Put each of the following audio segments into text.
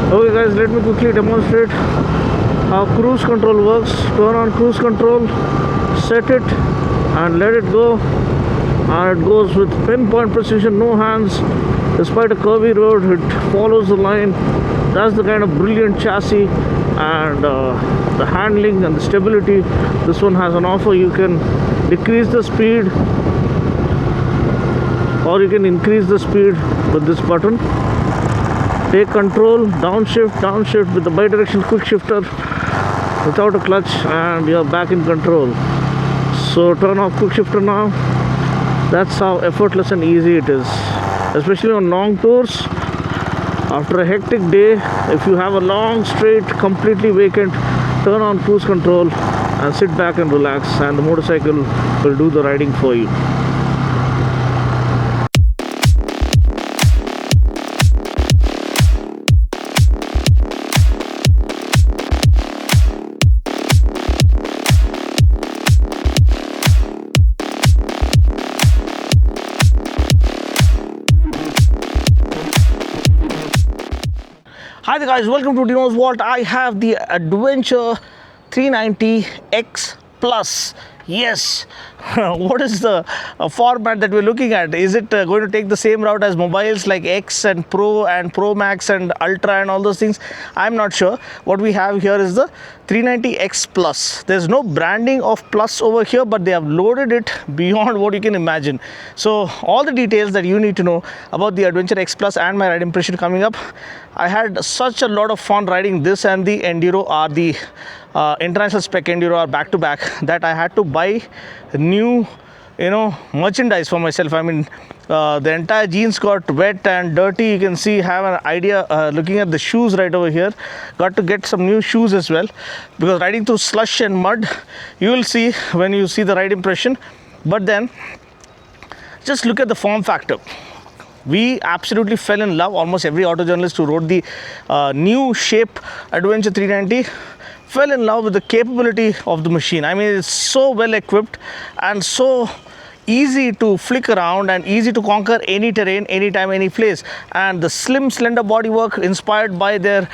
Okay guys, let me quickly demonstrate how cruise control works. Turn on cruise control, set it and let it go, and it goes with pinpoint precision, no hands. Despite a curvy road, it follows the line. That's the kind of brilliant chassis and the handling and the stability this one has on offer. You can decrease the speed or you can increase the speed with this button. Take control, downshift with the bidirectional quick shifter without a clutch, and you're back in control. So turn off quick shifter now. That's how effortless and easy it is, especially on long tours. After a hectic day, if you have a long straight completely vacant, turn on cruise control and sit back and relax, and the motorcycle will do the riding for you. Hi there guys, welcome to Dino's Vault. I have the Adventure 390 X Plus. Yes, what is the format that we're looking at? Is it going to take the same route as mobiles like X and Pro Max and Ultra and all those things? I'm not sure. What we have here is the 390 X Plus. There's no branding of Plus over here, but they have loaded it beyond what you can imagine. So all the details that you need to know about the Adventure X Plus and my ride impression coming up. I had such a lot of fun riding this and the Enduro, or the International Spec Enduro, are back to back, that I had to buy new merchandise for myself. I mean, the entire jeans got wet and dirty. You can see, have an idea looking at the shoes right over here. Got to get some new shoes as well, because riding through slush and mud, you will see when you see the ride impression. But then just look at the form factor. We absolutely fell in love. Almost every auto journalist who rode the new shape Adventure 390 fell in love with the capability of the machine. I mean, it's so well equipped and so easy to flick around and easy to conquer any terrain, anytime, any place. And the slim, slender bodywork inspired by their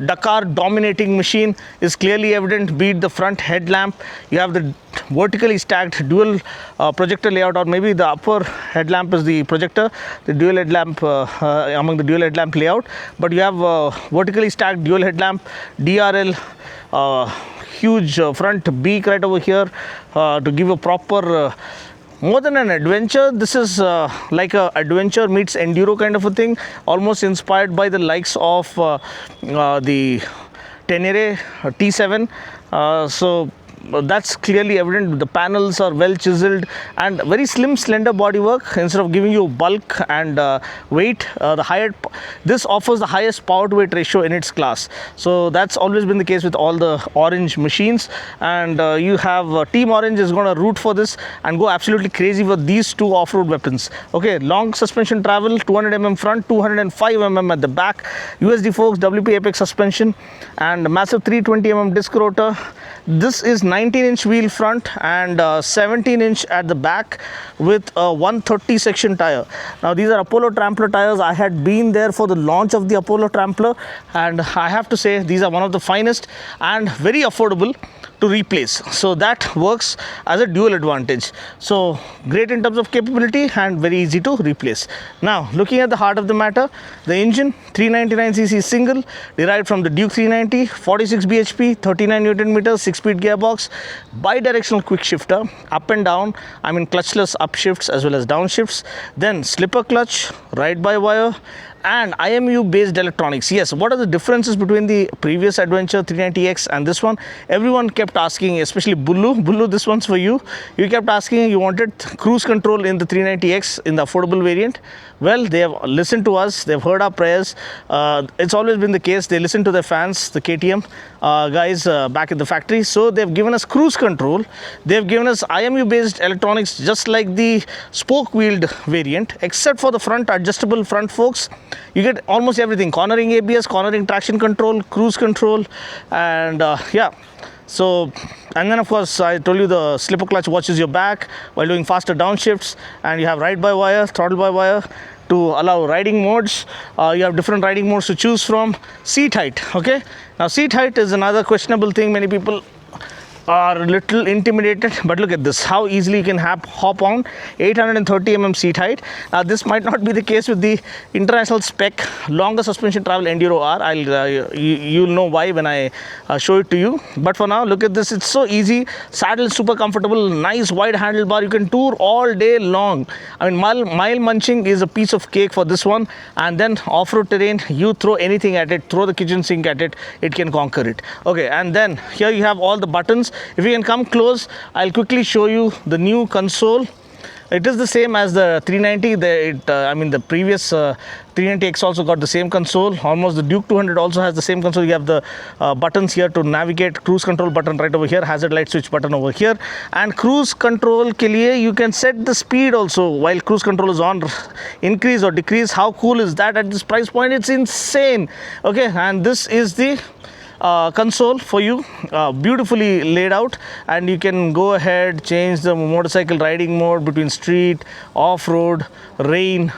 Dakar dominating machine is clearly evident. Be it the front headlamp, you have the vertically stacked dual projector layout, or maybe the upper headlamp is the projector, the dual headlamp among the dual headlamp layout. But you have vertically stacked dual headlamp, DRL, huge front beak right over here to give a proper more than an adventure. This is like a adventure meets enduro kind of a thing, almost inspired by the likes of the Tenere T7. So that's clearly evident. The panels are well chiseled and very slim, slender bodywork. Instead of giving you bulk and weight, this offers the highest power to weight ratio in its class. So that's always been the case with all the orange machines, and you have Team Orange is going to root for this and go absolutely crazy for these two off-road weapons. Okay, long suspension travel, 200mm front, 205mm at the back, USD forks, WP Apex suspension, and massive 320mm disc rotor. This is 19-inch wheel front and 17-inch at the back with a 130 section tire. Now these are Apollo Trampler tires. I had been there for the launch of the Apollo Trampler, and I have to say these are one of the finest and very affordable to replace. So that works as a dual advantage. So great in terms of capability and very easy to replace. Now looking at the heart of the matter, the engine 399cc single derived from the Duke 390, 46 bhp, 39 Newton meters, 6-speed gearbox, bi-directional quick shifter, up and down, I mean clutchless upshifts as well as downshifts, then slipper clutch, ride-by-wire, and IMU based electronics. Yes, what are the differences between the previous Adventure 390X and this one? Everyone kept asking, especially Bullu, this one's for you. You kept asking, you wanted cruise control in the 390X in the affordable variant. Well, they have listened to us, they've heard our prayers. It's always been the case. They listen to their fans, the KTM guys back at the factory. So they've given us cruise control. They've given us IMU based electronics, just like the spoke wheeled variant, except for the front adjustable front forks. You get almost everything: cornering ABS, cornering traction control, cruise control, and yeah. So, and then of course I told you the slipper clutch watches your back while doing faster downshifts, and you have ride by wire, throttle by wire, to allow riding modes. You have different riding modes to choose from. Seat height, okay. Now seat height is another questionable thing. Many people are a little intimidated, but look at this, how easily you can hop on. 830 mm seat height. Now this might not be the case with the international spec longer suspension travel Enduro R. You'll know why when I show it to you, but for now look at this, it's so easy. Saddle is super comfortable, nice wide handlebar, you can tour all day long. I mean, mile munching is a piece of cake for this one. And then off-road terrain, you throw anything at it, throw the kitchen sink at it, it can conquer it. Okay, and then here you have all the buttons. If you can come close, I'll quickly show you the new console. It is the same as the 390. The previous 390X also got the same console. Almost the Duke 200 also has the same console. You have the buttons here to navigate. Cruise control button right over here. Hazard light switch button over here. And cruise control ke liye you can set the speed also while cruise control is on. Increase or decrease. How cool is that at this price point? It's insane. Okay, and this is the console for you, beautifully laid out, and you can go ahead, change the motorcycle riding mode between street, off-road, rain.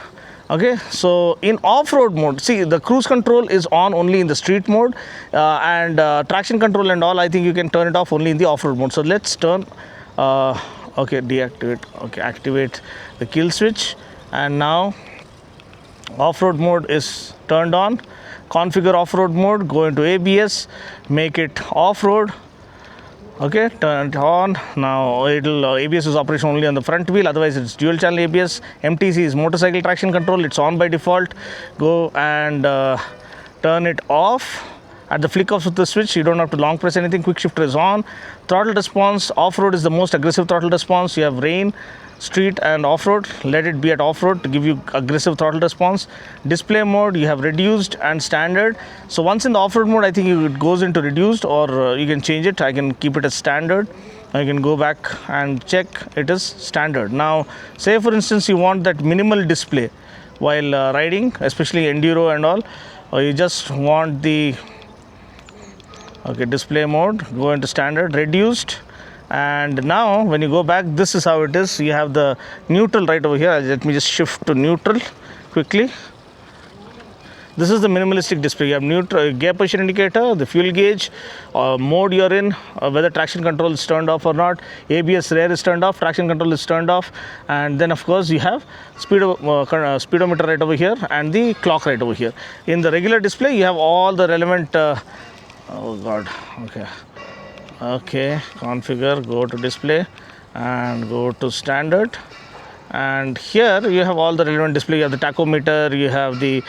Okay, so in off-road mode, see, the cruise control is on only in the street mode, and traction control and all, I think you can turn it off only in the off-road mode. So let's turn, okay, deactivate, okay, activate the kill switch, and now off-road mode is turned on. Configure off-road mode, go into ABS, make it off-road. Okay, turn it on. Now ABS is operation only on the front wheel, otherwise it's dual channel ABS. MTC is motorcycle traction control, it's on by default. Go and turn it off. At the flick of the switch, you don't have to long press anything. Quick shifter is on. Throttle response, off-road is the most aggressive throttle response. You have rain, street and off-road. Let it be at off-road to give you aggressive throttle response. Display mode, you have reduced and standard. So once in the off-road mode, I think it goes into reduced, or you can change it. I can keep it as standard. I can go back and check, it is standard. Now say for instance you want that minimal display while riding, especially enduro and all, or you just want the display mode, go into standard, reduced. And now when you go back, this is how it is. You have the neutral right over here. Let me just shift to neutral quickly. This is the minimalistic display. You have neutral gear position indicator, the fuel gauge, mode you're in, whether traction control is turned off or not. ABS rear is turned off, traction control is turned off, and then of course you have speedometer right over here and the clock right over here. In the regular display, you have all the relevant. Okay, configure, go to display and go to standard, and here you have all the relevant display. You have the tachometer, you have the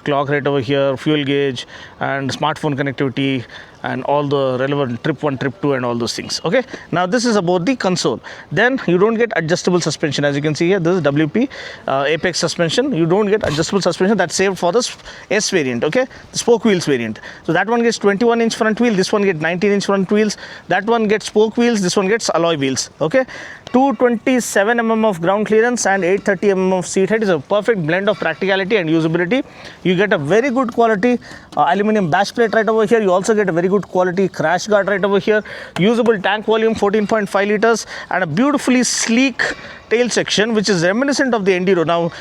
clock right over here, fuel gauge and smartphone connectivity, and all the relevant trip 1, trip 2 and all those things. Okay, now this is about the console. Then you don't get adjustable suspension. As you can see here, this is WP Apex suspension. You don't get adjustable suspension. That's saved for the S variant, okay, the spoke wheels variant. So that one gets 21-inch front wheel, this one gets 19-inch front wheels, that one gets spoke wheels, this one gets alloy wheels. Okay, 227 mm of ground clearance and 830 mm of seat height is a perfect blend of practicality and usability. You get a very good quality aluminum bash plate right over here. You also get a very good quality crash guard right over here. Usable tank volume 14.5 liters and a beautifully sleek tail section which is reminiscent of the Enduro. Now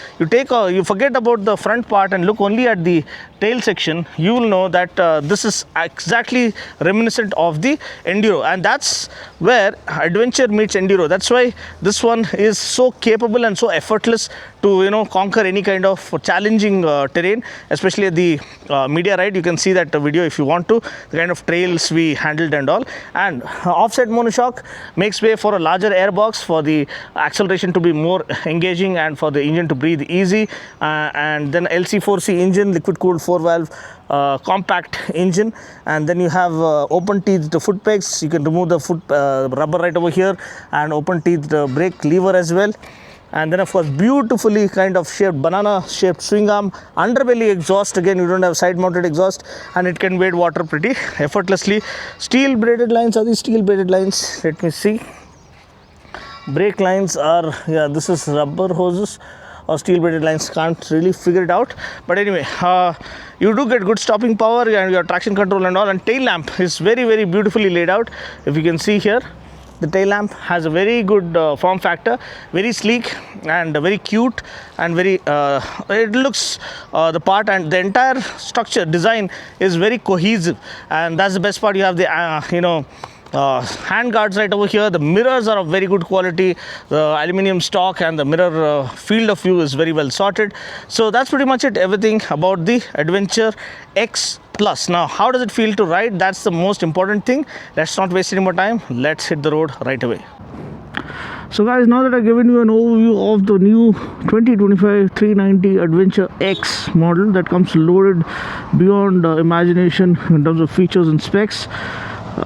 you forget about the front part and look only at the tail section, you will know that this is exactly reminiscent of the Enduro, and that's where adventure meets Enduro. That's why this one is so capable and so effortless to conquer any kind of challenging terrain, especially at the media ride. You can see that video if you want to, the kind of trails we handled and all. And offset monoshock makes way for a larger airbox for the acceleration to be more engaging and for the engine to breathe easy, and then LC4C engine, liquid cooled 4-valve compact engine, and then you have open teethed foot pegs. You can remove the foot rubber right over here, and open teethed brake lever as well. And then of course beautifully kind of shaped banana shaped swing arm, underbelly exhaust. Again, you don't have side mounted exhaust, and it can wade water pretty effortlessly. Steel braided lines. Are these steel braided lines? Let me see. Brake lines are, yeah, this is rubber hoses or steel braided lines, can't really figure it out, but anyway, you do get good stopping power and your traction control and all. And tail lamp is very, very beautifully laid out. If you can see here, The tail lamp has a very good form factor, very sleek and very cute, and very it looks the part, and the entire structure design is very cohesive, and that's the best part. You have the hand guards right over here. The mirrors are of very good quality. The aluminum stock and the mirror field of view is very well sorted. So that's pretty much it, everything about the Adventure X Plus. Now, how does it feel to ride? That's the most important thing. Let's not waste any more time. Let's hit the road right away. So guys, now that I've given you an overview of the new 2025 390 Adventure X model that comes loaded beyond imagination in terms of features and specs,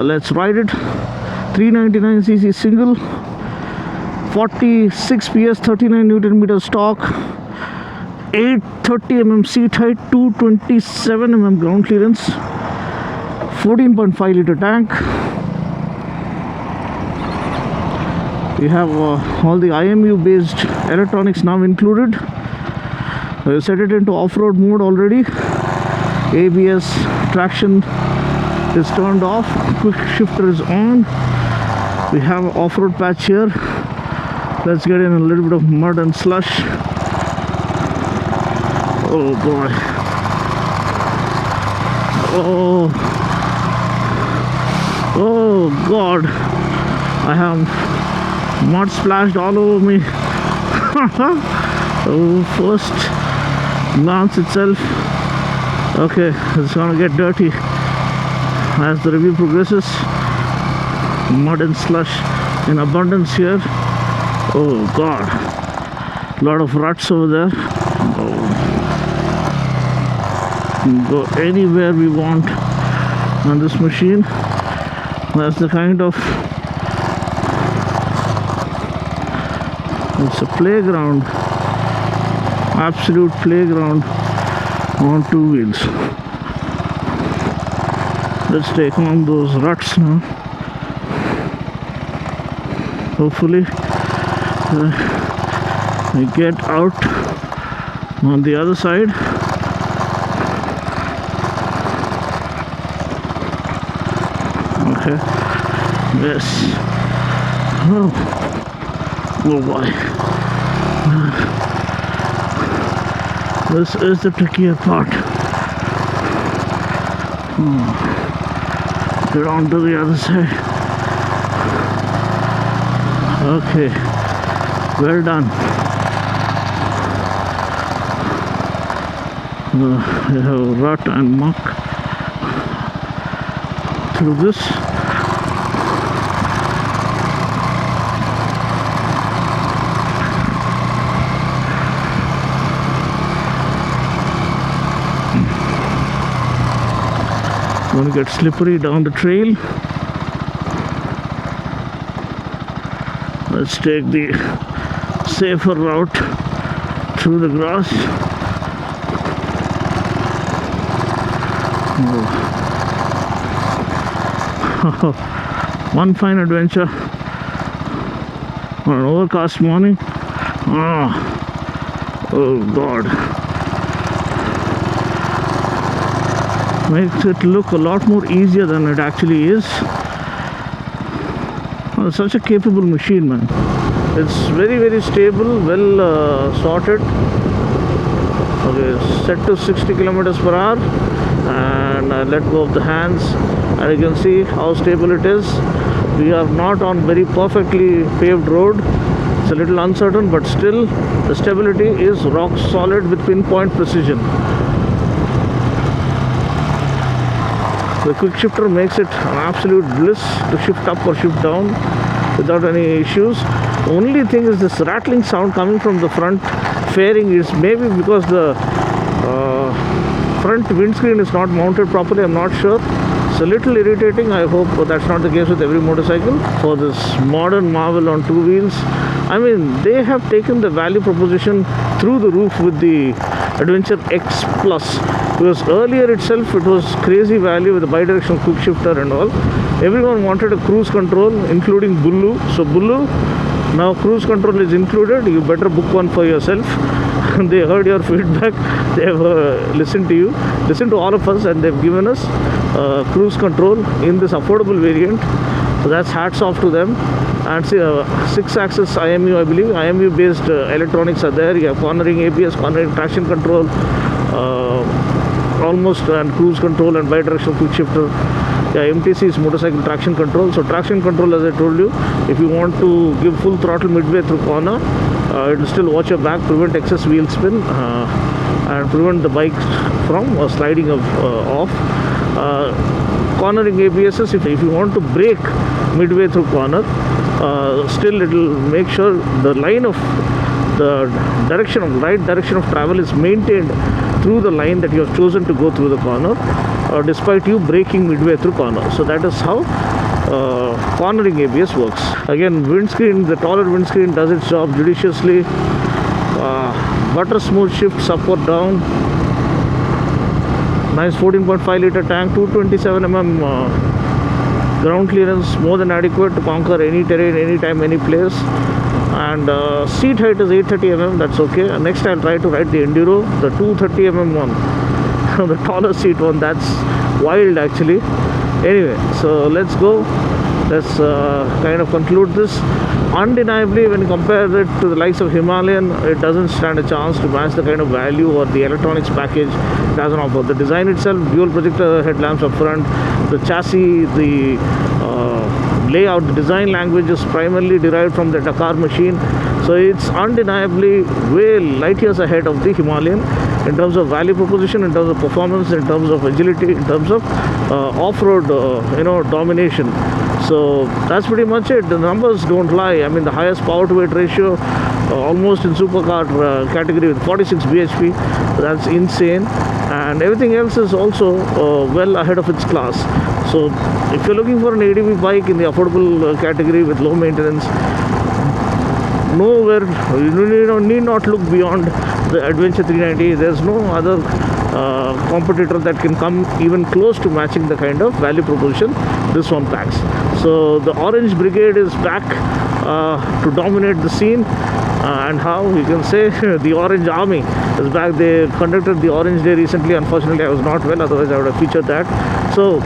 let's ride it. 399cc single, 46 PS, 39 Newton meter stock, 830mm seat height, 227mm ground clearance, 14.5 liter tank. We have all the IMU based electronics now included. We set it into off-road mode already. ABS traction is turned off, quick shifter is on. We have an off-road patch here. Let's get in a little bit of mud and slush. Oh boy. Oh god, I have mud splashed all over me. Oh, first glance itself, okay, it's gonna get dirty as the review progresses. Mud and slush in abundance here. Oh god, a lot of ruts over there. Go anywhere we want on this machine. That's the kind of, it's a playground, absolute playground on two wheels. Let's take on those ruts now. Hopefully we get out on the other side. Okay. Yes. Oh boy. This is the trickier part. Get on to the other side. Okay. Well done. We have rut and muck through this. Going to get slippery down the trail. Let's take the safer route through the grass. Oh. One fine adventure on an overcast morning. Oh god. Makes it look a lot more easier than it actually is. Oh, such a capable machine, man. It's very stable, well sorted. Okay, set to 60 kilometers per hour, and I let go of the hands, and you can see how stable it is. We are not on very perfectly paved road. It's a little uncertain, but still the stability is rock solid with pinpoint precision. The quick shifter makes it an absolute bliss to shift up or shift down without any issues. The only thing is this rattling sound coming from the front fairing is maybe because the front windscreen is not mounted properly. I'm not sure. It's a little irritating. I hope that's not the case with every motorcycle. For this modern marvel on two wheels, I mean, they have taken the value proposition through the roof with the Adventure X Plus. Because earlier itself it was crazy value with the bidirectional quick shifter and all. Everyone wanted a cruise control, including Bullu. So Bullu, now cruise control is included. You better book one for yourself. They heard your feedback. They have listened to you, listened to all of us, and they've given us cruise control in this affordable variant. So that's hats off to them. And see, 6-axis IMU, I believe, IMU based electronics are there. You have cornering ABS, cornering traction control, almost, and cruise control and bi-directional quick shifter. Yeah, MTC is motorcycle traction control. So traction control, as I told you, if you want to give full throttle midway through corner, it will still watch your back, prevent excess wheel spin, and prevent the bike from sliding off. Cornering ABS, if you want to brake midway through corner, still it will make sure the line of the right direction of travel is maintained through the line that you have chosen to go through the corner, despite you braking midway through corner. So that is how cornering ABS works. Again, windscreen, the taller windscreen does its job judiciously. Butter smooth shifts up or down. Nice 14.5 liter tank, 227 mm ground clearance, more than adequate to conquer any terrain, anytime, any place. And seat height is 830 mm, that's okay. Next I'll try to ride the Enduro, the 230 mm one, the taller seat one. That's wild actually. Anyway, so let's go. Let's kind of conclude this. Undeniably, when you compare it to the likes of Himalayan, it doesn't stand a chance to match the kind of value or the electronics package it has on offer. The design itself, dual projector headlamps up front, the chassis, the layout, the design language is primarily derived from the Dakar machine. So it's undeniably way light years ahead of the Himalayan in terms of value proposition, in terms of performance, in terms of agility, in terms of off-road, domination. So that's pretty much it. The numbers don't lie. I mean, the highest power to weight ratio almost in supercar category with 46 bhp. That's insane. And everything else is also well ahead of its class. So if you're looking for an ADV bike in the affordable category with low maintenance, nowhere, you need not look beyond the Adventure 390. There's no other competitor that can come even close to matching the kind of value proposition this one packs. So the Orange Brigade is back to dominate the scene, and how you can say the Orange Army is back. They conducted the Orange Day recently. Unfortunately, I was not well, otherwise I would have featured that. So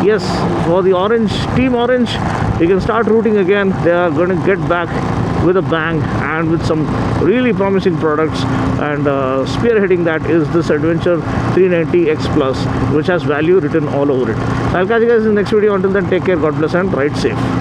yes, for the Orange, Team Orange, you can start rooting again. They are going to get back with a bang and with some really promising products, and spearheading that is this Adventure 390 X Plus, which has value written all over it. I'll catch you guys in the next video. Until then, take care, God bless, and ride safe.